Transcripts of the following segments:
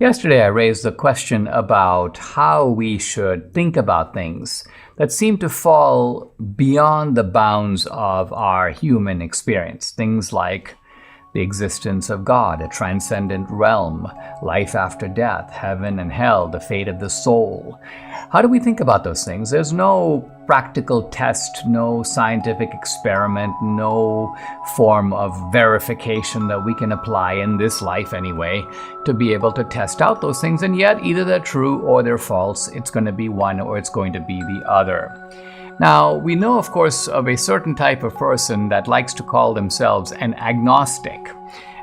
Yesterday, I raised the question about how we should think about things that seem to fall beyond the bounds of our human experience. Things like the existence of God, a transcendent realm, life after death, heaven and hell, the fate of the soul. How do we think about those things? There's no practical test, no scientific experiment, no form of verification that we can apply in this life anyway to be able to test out those things. And yet, either they're true or they're false. It's going to be one or it's going to be the other. Now, we know, of course, of a certain type of person that likes to call themselves an agnostic.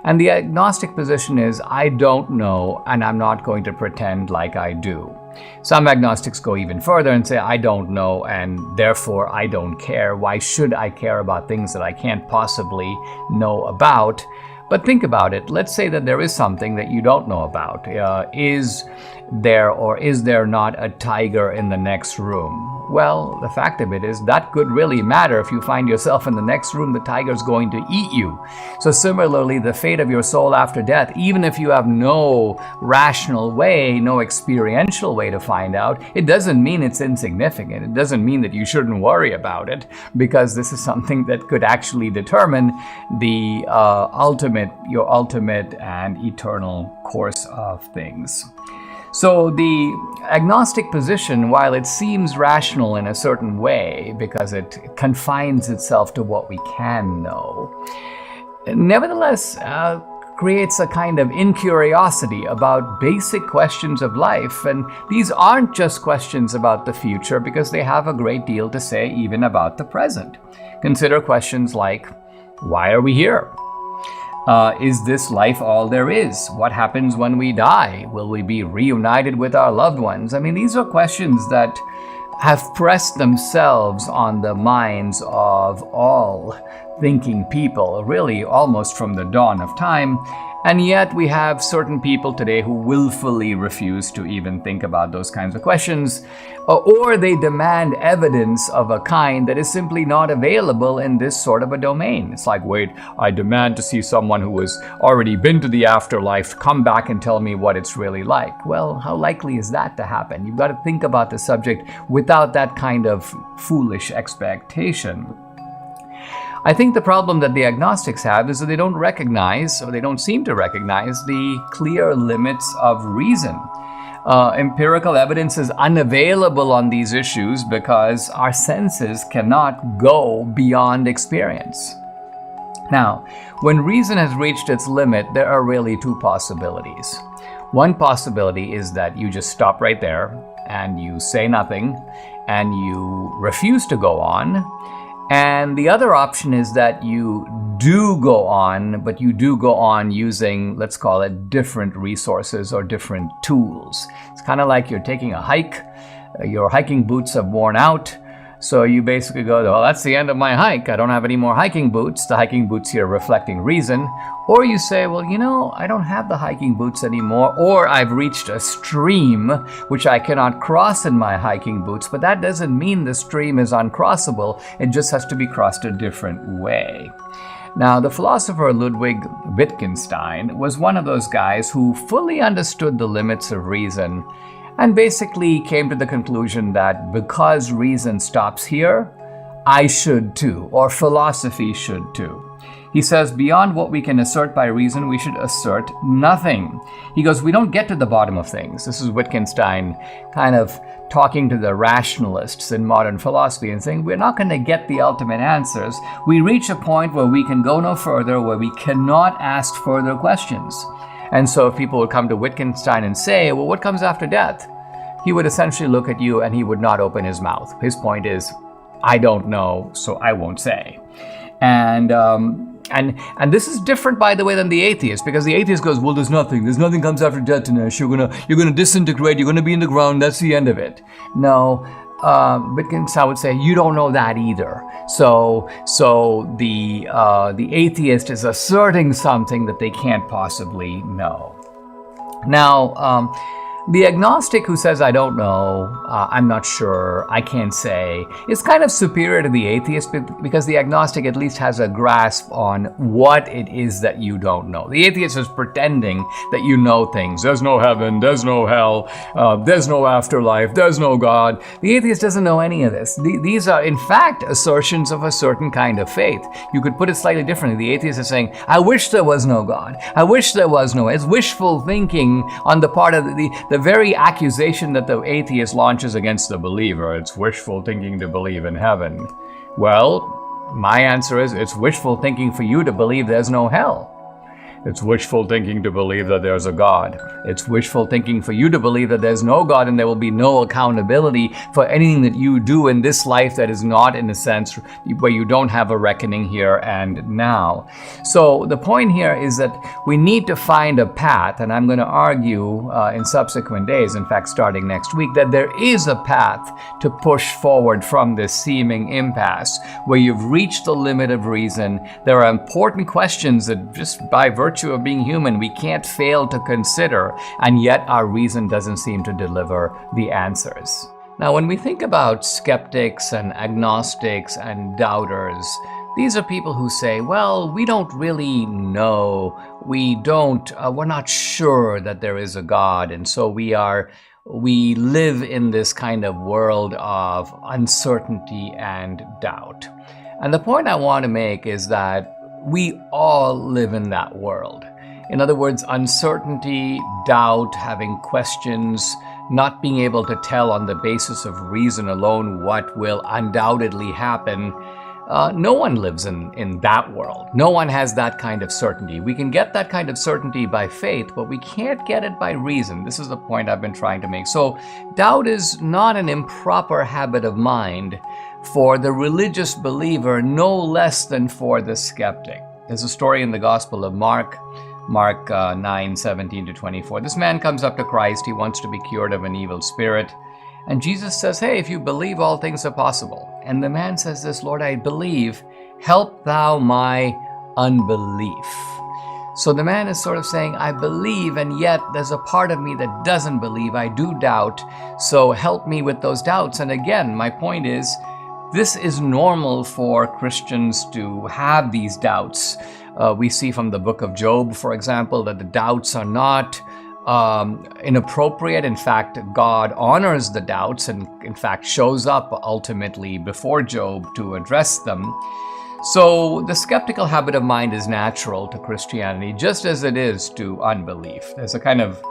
And the agnostic position is, I don't know, and I'm not going to pretend like I do. Some agnostics go even further and say, I don't know, and therefore I don't care. Why should I care about things that I can't possibly know about? But think about it. Let's say that there is something that you don't know about. Is there or is there not a tiger in the next room? Well, the fact of it is that could really matter. If you find yourself in the next room, the tiger's going to eat you. So similarly, the fate of your soul after death, even if you have no rational way, no experiential way to find out, it doesn't mean it's insignificant. It doesn't mean that you shouldn't worry about it, because this is something that could actually determine the your ultimate and eternal course of things. So the agnostic position, while it seems rational in a certain way because it confines itself to what we can know, nevertheless creates a kind of incuriosity about basic questions of life. And these aren't just questions about the future, because they have a great deal to say even about the present. Consider questions like, why are we here? Is this life all there is? What happens when we die? Will we be reunited with our loved ones? I mean, these are questions that have pressed themselves on the minds of all thinking people, really almost from the dawn of time. And yet we have certain people today who willfully refuse to even think about those kinds of questions, or they demand evidence of a kind that is simply not available in this sort of a domain. It's like, wait, I demand to see someone who has already been to the afterlife come back and tell me what it's really like. Well, how likely is that to happen? You've got to think about the subject without that kind of foolish expectation. I think the problem that the agnostics have is that they don't recognize, or they don't seem to recognize, the clear limits of reason. Empirical evidence is unavailable on these issues because our senses cannot go beyond experience. Now, when reason has reached its limit, there are really two possibilities. One possibility is that you just stop right there and you say nothing and you refuse to go on. And the other option is that you do go on, but you do go on using, let's call it, different resources or different tools. It's kind of like you're taking a hike, your hiking boots have worn out, so you basically go, well, that's the end of my hike. I don't have any more hiking boots. The hiking boots here reflecting reason. Or you say, well, I don't have the hiking boots anymore, or I've reached a stream which I cannot cross in my hiking boots, but that doesn't mean the stream is uncrossable. It just has to be crossed a different way. Now, the philosopher Ludwig Wittgenstein was one of those guys who fully understood the limits of reason and basically came to the conclusion that because reason stops here, I should too, or philosophy should too. He says, beyond what we can assert by reason, we should assert nothing. He goes, we don't get to the bottom of things. This is Wittgenstein kind of talking to the rationalists in modern philosophy and saying, we're not going to get the ultimate answers. We reach a point where we can go no further, where we cannot ask further questions. And so if people would come to Wittgenstein and say, well, what comes after death? He would essentially look at you and he would not open his mouth. His point is, I don't know, so I won't say. And this is different, by the way, than the atheist, because the atheist goes, well, there's nothing comes after death, Dinesh. You're gonna disintegrate, you're gonna be in the ground, that's the end of it. No, Wittgenstein would say, you don't know that either. So the atheist is asserting something that they can't possibly know. Now, The agnostic who says, I don't know, I'm not sure, I can't say, is kind of superior to the atheist because the agnostic at least has a grasp on what it is that you don't know. The atheist is pretending that you know things. There's no heaven, there's no hell, there's no afterlife, there's no God. The atheist doesn't know any of this. These are, in fact, assertions of a certain kind of faith. You could put it slightly differently. The atheist is saying, I wish there was no God. I wish there was no. It's wishful thinking on the part of the very accusation that the atheist launches against the believer. It's wishful thinking to believe in heaven. Well, my answer is it's wishful thinking for you to believe there's no hell. It's wishful thinking to believe that there's a God. It's wishful thinking for you to believe that there's no God and there will be no accountability for anything that you do in this life that is not, in a sense, where you don't have a reckoning here and now. So the point here is that we need to find a path, and I'm going to argue in subsequent days, in fact starting next week, that there is a path to push forward from this seeming impasse where you've reached the limit of reason. There are important questions that just by virtue of being human, we can't fail to consider, and yet our reason doesn't seem to deliver the answers. Now, when we think about skeptics and agnostics and doubters, these are people who say, well, we don't really know, we're not sure that there is a God, and so we live in this kind of world of uncertainty and doubt. And the point I want to make is that we all live in that world. In other words, uncertainty, doubt, having questions, not being able to tell on the basis of reason alone what will undoubtedly happen. No one lives in that world. No one has that kind of certainty. We can get that kind of certainty by faith, but we can't get it by reason. This is the point I've been trying to make. So doubt is not an improper habit of mind for the religious believer, no less than for the skeptic. There's a story in the Gospel of Mark 9:17-24. This man comes up to Christ. He wants to be cured of an evil spirit. And Jesus says, hey, if you believe, all things are possible. And the man says this, Lord, I believe, help thou my unbelief. So the man is sort of saying, I believe, and yet there's a part of me that doesn't believe. I do doubt, so help me with those doubts. And again, my point is, this is normal for Christians to have these doubts. We see from the book of Job, for example, that the doubts are not inappropriate. In fact, God honors the doubts and, in fact, shows up ultimately before Job to address them. So the skeptical habit of mind is natural to Christianity, just as it is to unbelief. There's a kind of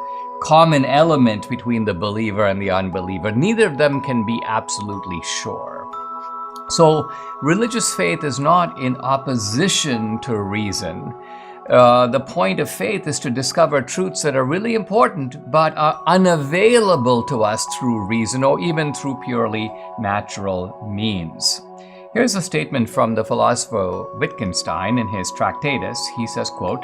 common element between the believer and the unbeliever. Neither of them can be absolutely sure. So religious faith is not in opposition to reason. The point of faith is to discover truths that are really important but are unavailable to us through reason or even through purely natural means. Here's a statement from the philosopher Wittgenstein in his Tractatus. He says, quote,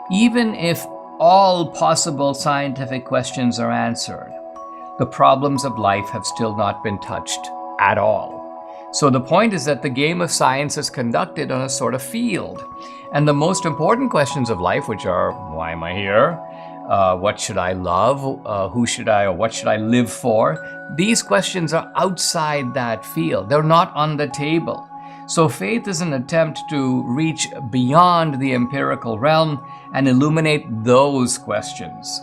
even if all possible scientific questions are answered, the problems of life have still not been touched at all. So the point is that the game of science is conducted on a sort of field. And the most important questions of life, which are, why am I here? What should I love? Who should I, or what should I live for? These questions are outside that field. They're not on the table. So faith is an attempt to reach beyond the empirical realm and illuminate those questions.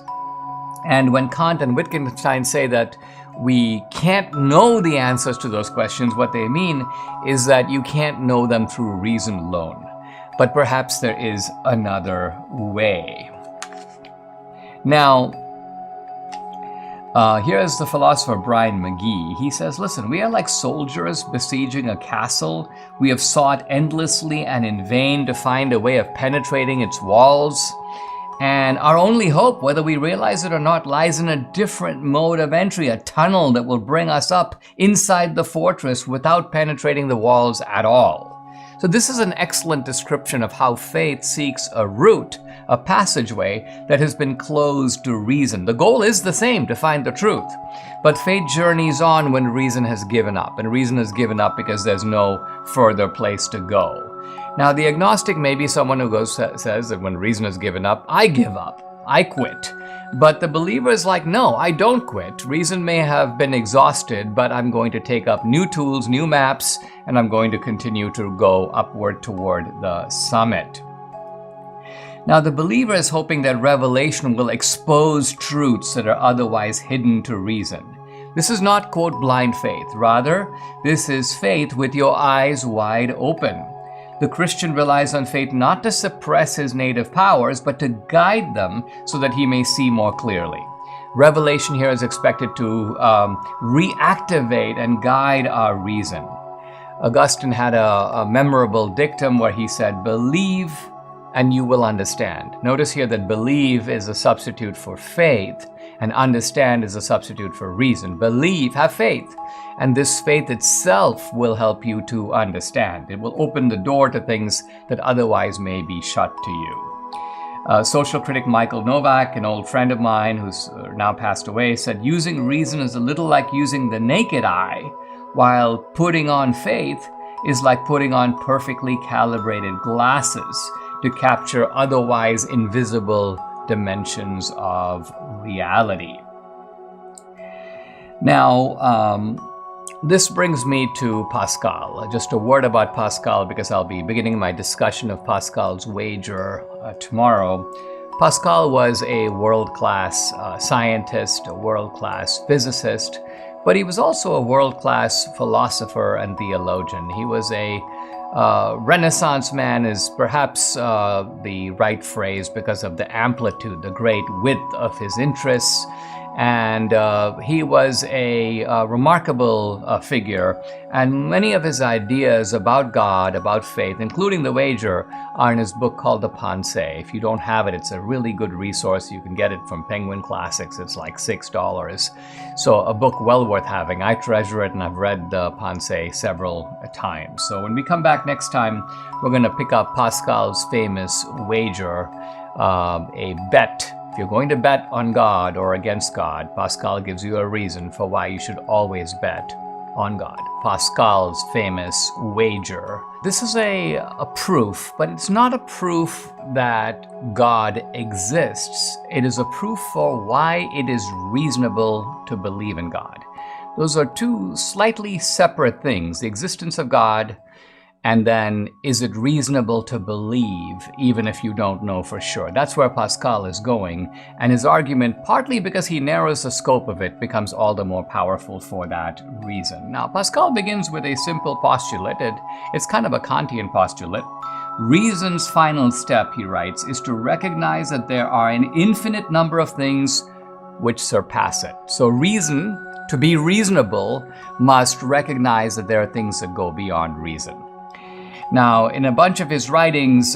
And when Kant and Wittgenstein say that we can't know the answers to those questions, what they mean is that you can't know them through reason alone. But perhaps there is another way. Now, here's the philosopher Brian McGee. He says, listen, we are like soldiers besieging a castle. We have sought endlessly and in vain to find a way of penetrating its walls. And our only hope, whether we realize it or not, lies in a different mode of entry, a tunnel that will bring us up inside the fortress without penetrating the walls at all. So this is an excellent description of how faith seeks a route, a passageway that has been closed to reason. The goal is the same, to find the truth. But faith journeys on when reason has given up. And reason has given up because there's no further place to go. Now, the agnostic may be someone who says that when reason has given up, I give up. I quit. But the believer is like, no, I don't quit. Reason may have been exhausted, but I'm going to take up new tools, new maps, and I'm going to continue to go upward toward the summit. Now, the believer is hoping that revelation will expose truths that are otherwise hidden to reason. This is not, quote, blind faith. Rather, this is faith with your eyes wide open. The Christian relies on faith not to suppress his native powers, but to guide them so that he may see more clearly. Revelation here is expected to reactivate and guide our reason. Augustine had a memorable dictum where he said, "Believe and you will understand." Notice here that believe is a substitute for faith, and understand is a substitute for reason. Believe, have faith, and this faith itself will help you to understand. It will open the door to things that otherwise may be shut to you. Social critic Michael Novak, an old friend of mine who's now passed away, said, "Using reason is a little like using the naked eye, while putting on faith is like putting on perfectly calibrated glasses to capture otherwise invisible dimensions of reality." Now, this brings me to Pascal. Just a word about Pascal, because I'll be beginning my discussion of Pascal's wager tomorrow. Pascal was a world-class scientist, a world-class physicist, but he was also a world-class philosopher and theologian. He was a Renaissance man is perhaps the right phrase because of the amplitude, the great width of his interests. And he was a remarkable figure. And many of his ideas about God, about faith, including the wager, are in his book called The Pensée. If you don't have it, it's a really good resource. You can get it from Penguin Classics. It's like $6. So a book well worth having. I treasure it, and I've read The Pensée several times. So when we come back next time, we're going to pick up Pascal's famous wager, a bet. If you're going to bet on God or against God, Pascal gives you a reason for why you should always bet on God. Pascal's famous wager. This is a proof, but it's not a proof that God exists. It is a proof for why it is reasonable to believe in God. Those are two slightly separate things, the existence of God, and then, is it reasonable to believe, even if you don't know for sure? That's where Pascal is going, and his argument, partly because he narrows the scope of it, becomes all the more powerful for that reason. Now, Pascal begins with a simple postulate. It's kind of a Kantian postulate. Reason's final step, he writes, is to recognize that there are an infinite number of things which surpass it. So reason, to be reasonable, must recognize that there are things that go beyond reason. Now, in a bunch of his writings,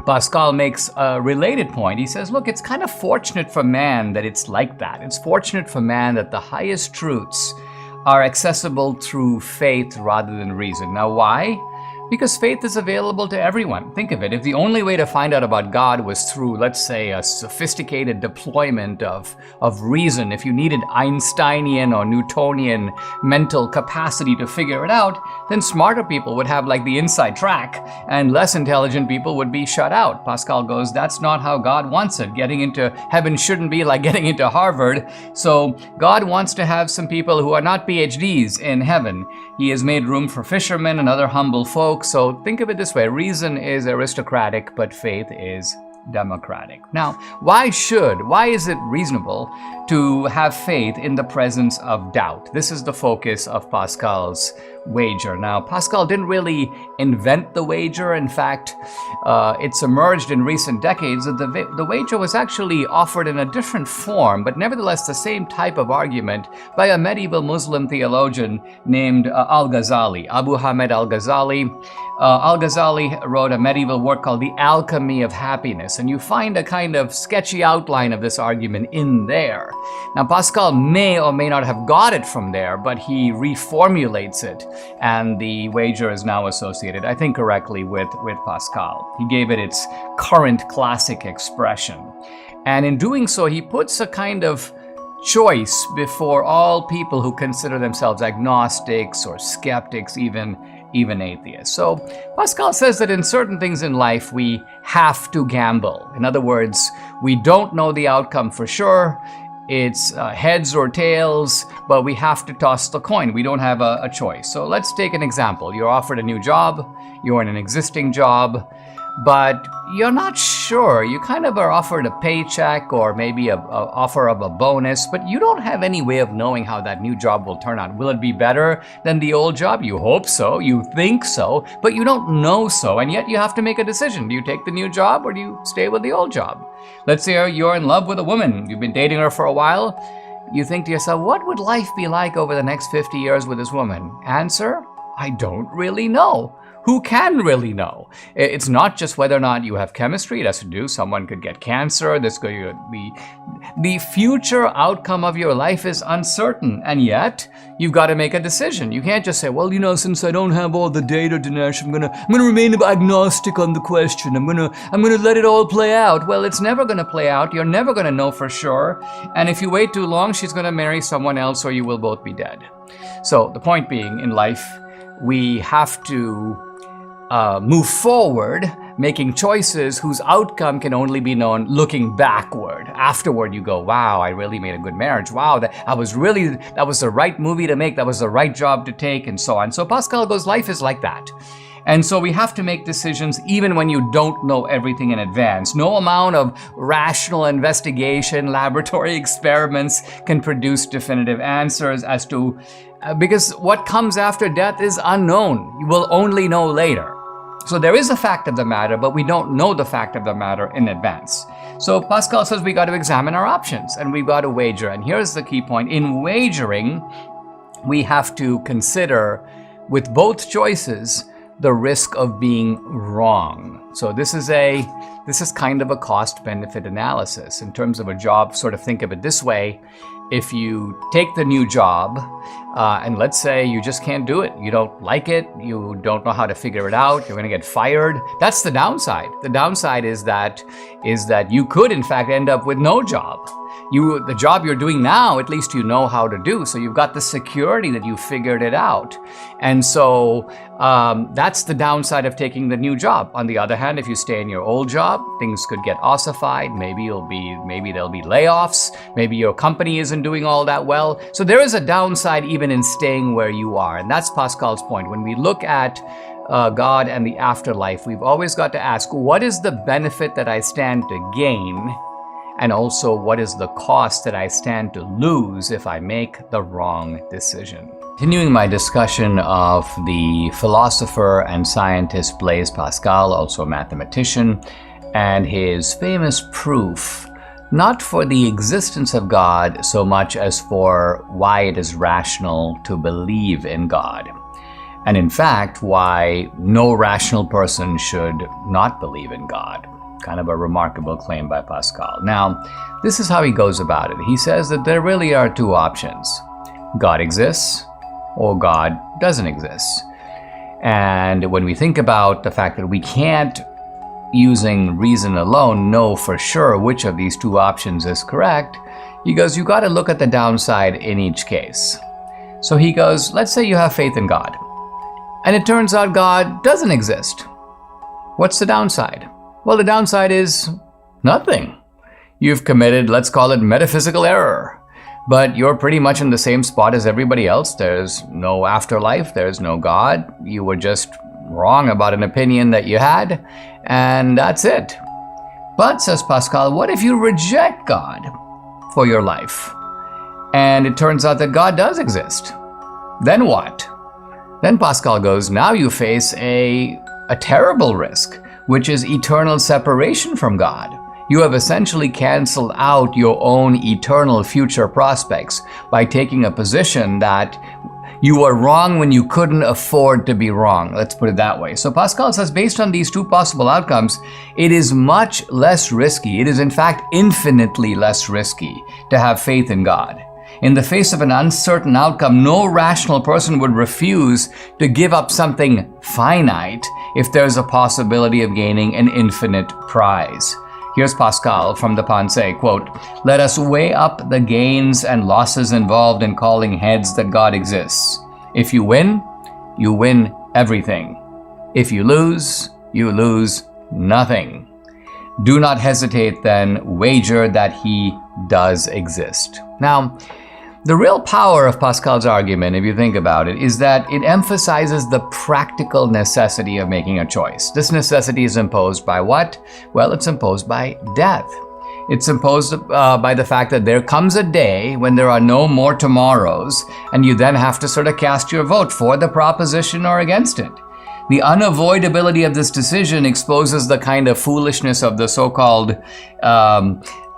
Pascal makes a related point. He says, look, it's kind of fortunate for man that it's like that. It's fortunate for man that the highest truths are accessible through faith rather than reason. Now, why? Because faith is available to everyone. Think of it. If the only way to find out about God was through, let's say, a sophisticated deployment of reason, if you needed Einsteinian or Newtonian mental capacity to figure it out, then smarter people would have like the inside track and less intelligent people would be shut out. Pascal goes, that's not how God wants it. Getting into heaven shouldn't be like getting into Harvard. So God wants to have some people who are not PhDs in heaven. He has made room for fishermen and other humble folk. So think of it this way. Reason is aristocratic, but faith is democratic. Now, why is it reasonable to have faith in the presence of doubt? This is the focus of Pascal's wager. Now, Pascal didn't really invent the wager. In fact, it's emerged in recent decades that the wager was actually offered in a different form, but nevertheless the same type of argument by a medieval Muslim theologian named Al-Ghazali, Abu Hamid al-Ghazali. Al-Ghazali wrote a medieval work called The Alchemy of Happiness, and you find a kind of sketchy outline of this argument in there. Now, Pascal may or may not have got it from there, but he reformulates it, and the wager is now associated, I think correctly, with Pascal. He gave it its current classic expression. And in doing so, he puts a kind of choice before all people who consider themselves agnostics or skeptics even even atheists. So Pascal says that in certain things in life, we have to gamble. In other words, we don't know the outcome for sure. It's heads or tails, but we have to toss the coin. We don't have a choice. So let's take an example. You're offered a new job. You're in an existing job, but you're not sure. You kind of are offered a paycheck or maybe a offer of a bonus, but you don't have any way of knowing how that new job will turn out. Will it be better than the old job? You hope so, you think so, but you don't know so, and yet you have to make a decision. Do you take the new job or do you stay with the old job? Let's say you're in love with a woman. You've been dating her for a while. You think to yourself, what would life be like over the next 50 years with this woman? Answer, I don't really know. Who can really know? It's not just whether or not you have chemistry. It has to do. Someone could get cancer. This could be the future outcome of your life is uncertain, and yet you've got to make a decision. You can't just say, well, since I don't have all the data, Dinesh, I'm gonna remain agnostic on the question. I'm gonna let it all play out. Well, it's never gonna play out. You're never gonna know for sure. And if you wait too long, she's gonna marry someone else, or you will both be dead. So the point being, in life, we have to move forward, making choices whose outcome can only be known looking backward. Afterward, you go, wow, I really made a good marriage. Wow, that was the right movie to make. That was the right job to take, and so on. So Pascal goes, life is like that. And so we have to make decisions even when you don't know everything in advance. No amount of rational investigation, laboratory experiments can produce definitive answers as to, because what comes after death is unknown. You will only know later. So there is a fact of the matter, but we don't know the fact of the matter in advance. So Pascal says we got to examine our options and we've got to wager. And here's the key point. In wagering, we have to consider with both choices the risk of being wrong. So this is kind of a cost-benefit analysis. In terms of a job, sort of think of it this way. If you take the new job, and let's say you just can't do it, you don't like it, you don't know how to figure it out, you're going to get fired. That's the downside. The downside is that you could, in fact, end up with no job. The job you're doing now, at least you know how to do. So you've got the security that you figured it out. And so that's the downside of taking the new job. On the other hand, if you stay in your old job, things could get ossified. Maybe there'll be layoffs. Maybe your company isn't doing all that well. So there is a downside even in staying where you are. And that's Pascal's point. When we look at God and the afterlife, we've always got to ask, what is the benefit that I stand to gain? And also, what is the cost that I stand to lose if I make the wrong decision? Continuing my discussion of the philosopher and scientist Blaise Pascal, also a mathematician, and his famous proof, not for the existence of God so much as for why it is rational to believe in God. And in fact, why no rational person should not believe in God. Kind of a remarkable claim by Pascal. Now, this is how he goes about it. He says that there really are two options. God exists or God doesn't exist. And when we think about the fact that we can't, using reason alone, know for sure which of these two options is correct, he goes, you got to look at the downside in each case. So he goes, let's say you have faith in God, and it turns out God doesn't exist. What's the downside? Well, the downside is nothing. You've committed, let's call it metaphysical error, but you're pretty much in the same spot as everybody else. There's no afterlife, there's no God. You were just wrong about an opinion that you had, and that's it. But, says Pascal, what if you reject God for your life? And it turns out that God does exist. Then what? Then Pascal goes, now you face a terrible risk, which is eternal separation from God. You have essentially canceled out your own eternal future prospects by taking a position that you were wrong when you couldn't afford to be wrong. Let's put it that way. So Pascal says, based on these two possible outcomes, it is much less risky. It is in fact infinitely less risky to have faith in God. In the face of an uncertain outcome, no rational person would refuse to give up something finite if there's a possibility of gaining an infinite prize. Here's Pascal from the Pensée, quote, let us weigh up the gains and losses involved in calling heads that God exists. If you win everything. If you lose nothing. Do not hesitate then, wager that he does exist. Now, the real power of Pascal's argument, if you think about it, is that it emphasizes the practical necessity of making a choice. This necessity is imposed by what? Well, it's imposed by death. It's imposed by the fact that there comes a day when there are no more tomorrows, and you then have to sort of cast your vote for the proposition or against it. The unavoidability of this decision exposes the kind of foolishness of the so-called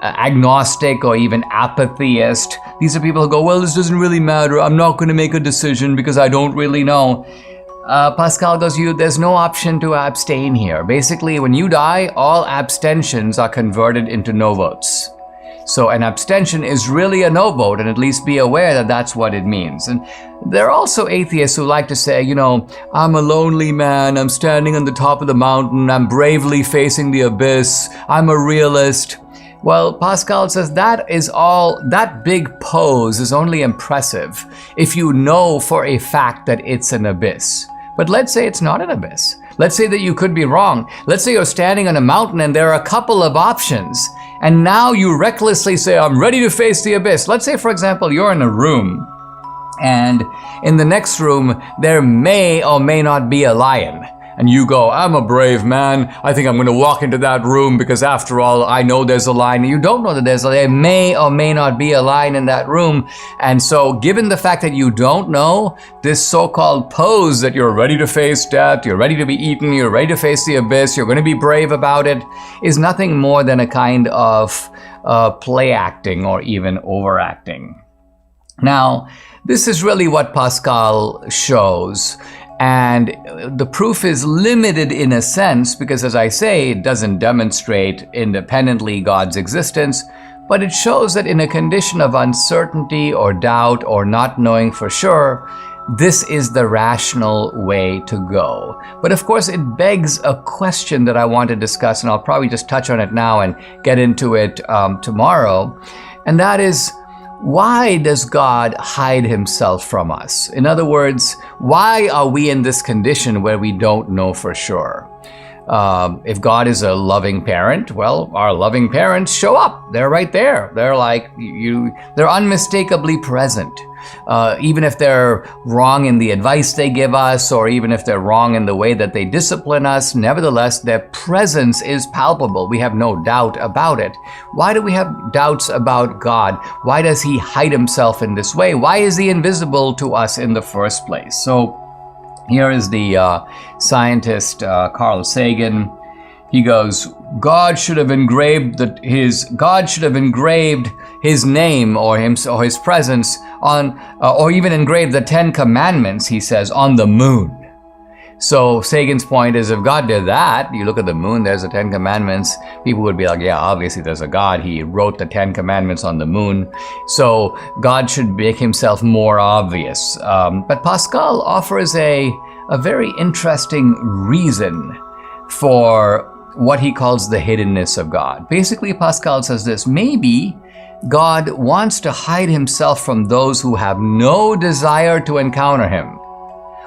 agnostic or even apatheist. These are people who go, well, this doesn't really matter. I'm not going to make a decision because I don't really know. Pascal goes, there's no option to abstain here. Basically, when you die, all abstentions are converted into no votes. So an abstention is really a no vote, and at least be aware that that's what it means. And there are also atheists who like to say, I'm a lonely man, I'm standing on the top of the mountain, I'm bravely facing the abyss, I'm a realist. Well, Pascal says that big pose is only impressive if you know for a fact that it's an abyss. But let's say it's not an abyss. Let's say that you could be wrong. Let's say you're standing on a mountain and there are a couple of options, and now you recklessly say, I'm ready to face the abyss. Let's say, for example, you're in a room, and in the next room, there may or may not be a lion. And you go, I'm a brave man. I think I'm going to walk into that room because after all, I know there's a lion. You don't know that there may or may not be a lion in that room. And so given the fact that you don't know, this so-called pose that you're ready to face death, you're ready to be eaten, you're ready to face the abyss, you're going to be brave about it, is nothing more than a kind of play acting or even overacting. Now, this is really what Pascal shows. And the proof is limited in a sense because, as I say, it doesn't demonstrate independently God's existence, but it shows that in a condition of uncertainty or doubt or not knowing for sure, this is the rational way to go. But of course, it begs a question that I want to discuss, and I'll probably just touch on it now and get into it tomorrow, and that is, why does God hide himself from us? In other words, why are we in this condition where we don't know for sure? If God is a loving parent, well, our loving parents show up. They're right there. They're like they're unmistakably present. Even if they're wrong in the advice they give us, or even if they're wrong in the way that they discipline us, nevertheless, their presence is palpable. We have no doubt about it. Why do we have doubts about God? Why does he hide himself in this way? Why is he invisible to us in the first place? So here is the scientist Carl Sagan. He goes, God should have engraved his name or his presence on, or even engraved the 10 Commandments, he says, on the moon. So Sagan's point is, if God did that, you look at the moon, there's the 10 Commandments, people would be like, yeah, obviously there's a God. He wrote the 10 Commandments on the moon. So God should make himself more obvious. But Pascal offers a very interesting reason for what he calls the hiddenness of God. Basically, Pascal says this: maybe God wants to hide himself from those who have no desire to encounter him,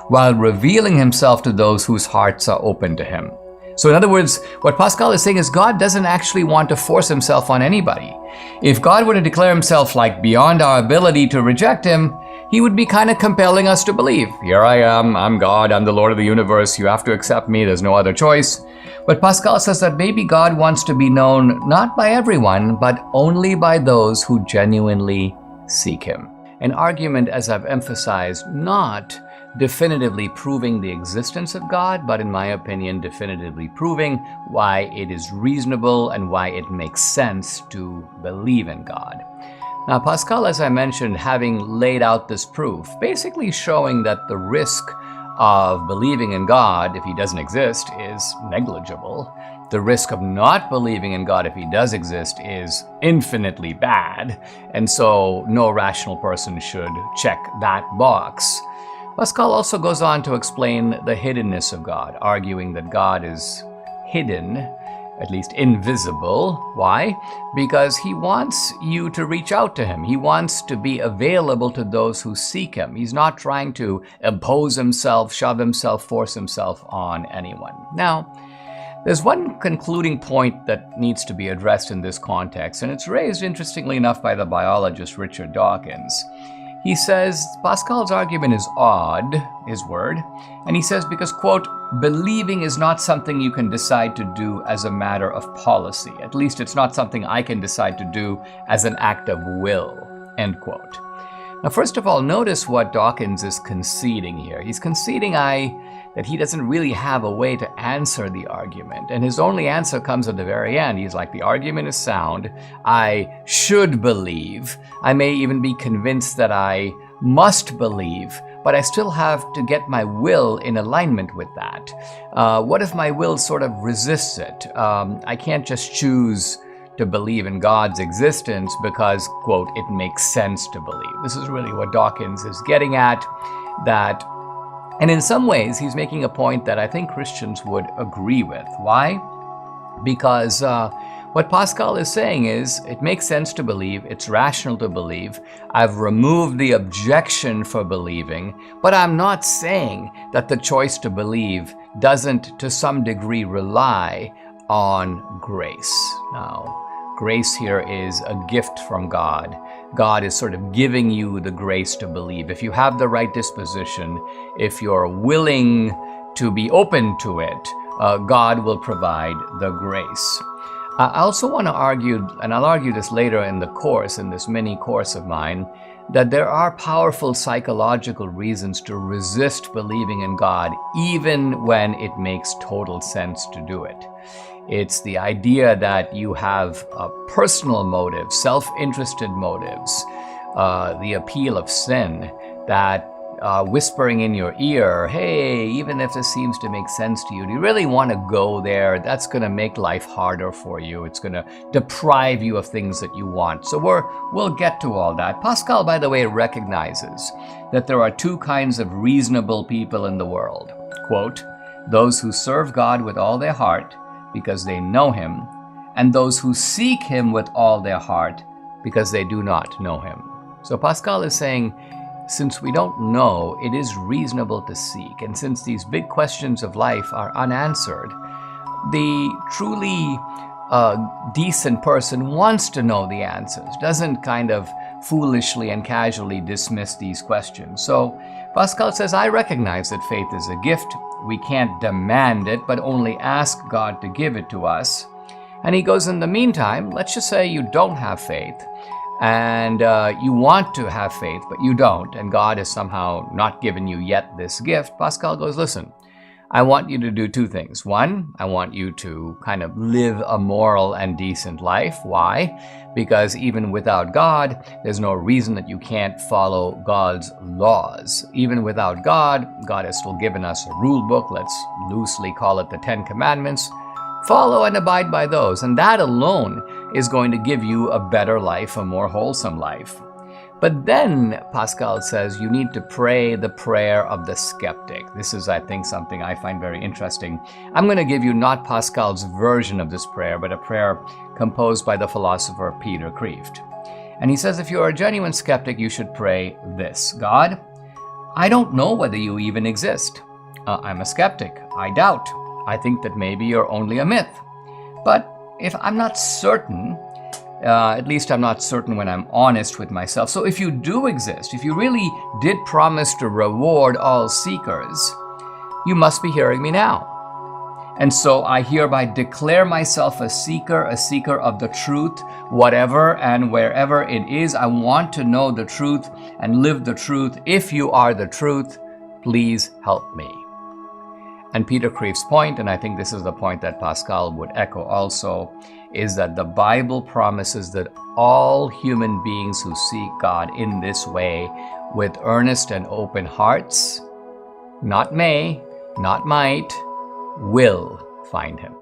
while revealing himself to those whose hearts are open to him. So in other words, what Pascal is saying is God doesn't actually want to force himself on anybody. If God were to declare himself like beyond our ability to reject him, he would be kind of compelling us to believe, here I am, I'm God, I'm the Lord of the universe, you have to accept me, there's no other choice. But Pascal says that maybe God wants to be known not by everyone, but only by those who genuinely seek him. An argument, as I've emphasized, not definitively proving the existence of God, but in my opinion, definitively proving why it is reasonable and why it makes sense to believe in God. Now, Pascal, as I mentioned, having laid out this proof, basically showing that the risk of believing in God if he doesn't exist is negligible. The risk of not believing in God if he does exist is infinitely bad, and so no rational person should check that box. Pascal also goes on to explain the hiddenness of God, arguing that God is hidden at least invisible. Why? Because he wants you to reach out to him. He wants to be available to those who seek him. He's not trying to impose himself, shove himself, force himself on anyone. Now, there's one concluding point that needs to be addressed in this context, and it's raised, interestingly enough, by the biologist Richard Dawkins. He says Pascal's argument is odd, his word, and he says because, quote, believing is not something you can decide to do as a matter of policy. At least it's not something I can decide to do as an act of will, end quote. Now, first of all, notice what Dawkins is conceding here. He's conceding that he doesn't really have a way to answer the argument. And his only answer comes at the very end. He's like, the argument is sound. I should believe. I may even be convinced that I must believe, but I still have to get my will in alignment with that. What if my will sort of resists it? I can't just choose to believe in God's existence because, quote, it makes sense to believe. This is really what Dawkins is getting at, and in some ways, he's making a point that I think Christians would agree with. Why? Because what Pascal is saying is, it makes sense to believe, it's rational to believe, I've removed the objection for believing, but I'm not saying that the choice to believe doesn't, to some degree, rely on grace. Now, grace here is a gift from God. God is sort of giving you the grace to believe. If you have the right disposition, if you're willing to be open to it, God will provide the grace. I also want to argue, and I'll argue this later in the course, in this mini course of mine, that there are powerful psychological reasons to resist believing in God, even when it makes total sense to do it. It's the idea that you have personal motives, self-interested motives, the appeal of sin, that whispering in your ear, hey, even if this seems to make sense to you, do you really want to go there? That's going to make life harder for you. It's going to deprive you of things that you want. So we'll get to all that. Pascal, by the way, recognizes that there are two kinds of reasonable people in the world. Quote, those who serve God with all their heart because they know him, and those who seek him with all their heart because they do not know him. So Pascal is saying, since we don't know, it is reasonable to seek. And since these big questions of life are unanswered, the truly decent person wants to know the answers, doesn't kind of foolishly and casually dismiss these questions. So Pascal says, I recognize that faith is a gift. We can't demand it, but only ask God to give it to us. And he goes, in the meantime, let's just say you don't have faith, and you want to have faith, but you don't, and God has somehow not given you yet this gift. Pascal goes, listen, I want you to do two things. One, I want you to kind of live a moral and decent life. Why? Because even without God, there's no reason that you can't follow God's laws. Even without God, God has still given us a rule book. Let's loosely call it the 10 Commandments. Follow and abide by those, and that alone is going to give you a better life, a more wholesome life. But then, Pascal says, you need to pray the prayer of the skeptic. This is, I think, something I find very interesting. I'm going to give you not Pascal's version of this prayer, but a prayer composed by the philosopher Peter Kreeft. And he says, if you're a genuine skeptic, you should pray this. God, I don't know whether you even exist. I'm a skeptic. I doubt. I think that maybe you're only a myth. But if I'm not certain, at least I'm not certain when I'm honest with myself. So if you do exist, if you really did promise to reward all seekers, you must be hearing me now. And so I hereby declare myself a seeker of the truth, whatever and wherever it is. I want to know the truth and live the truth. If you are the truth, please help me. And Peter Kreeft's point, and I think this is the point that Pascal would echo also, is that the Bible promises that all human beings who seek God in this way with earnest and open hearts, not may, not might, will find him.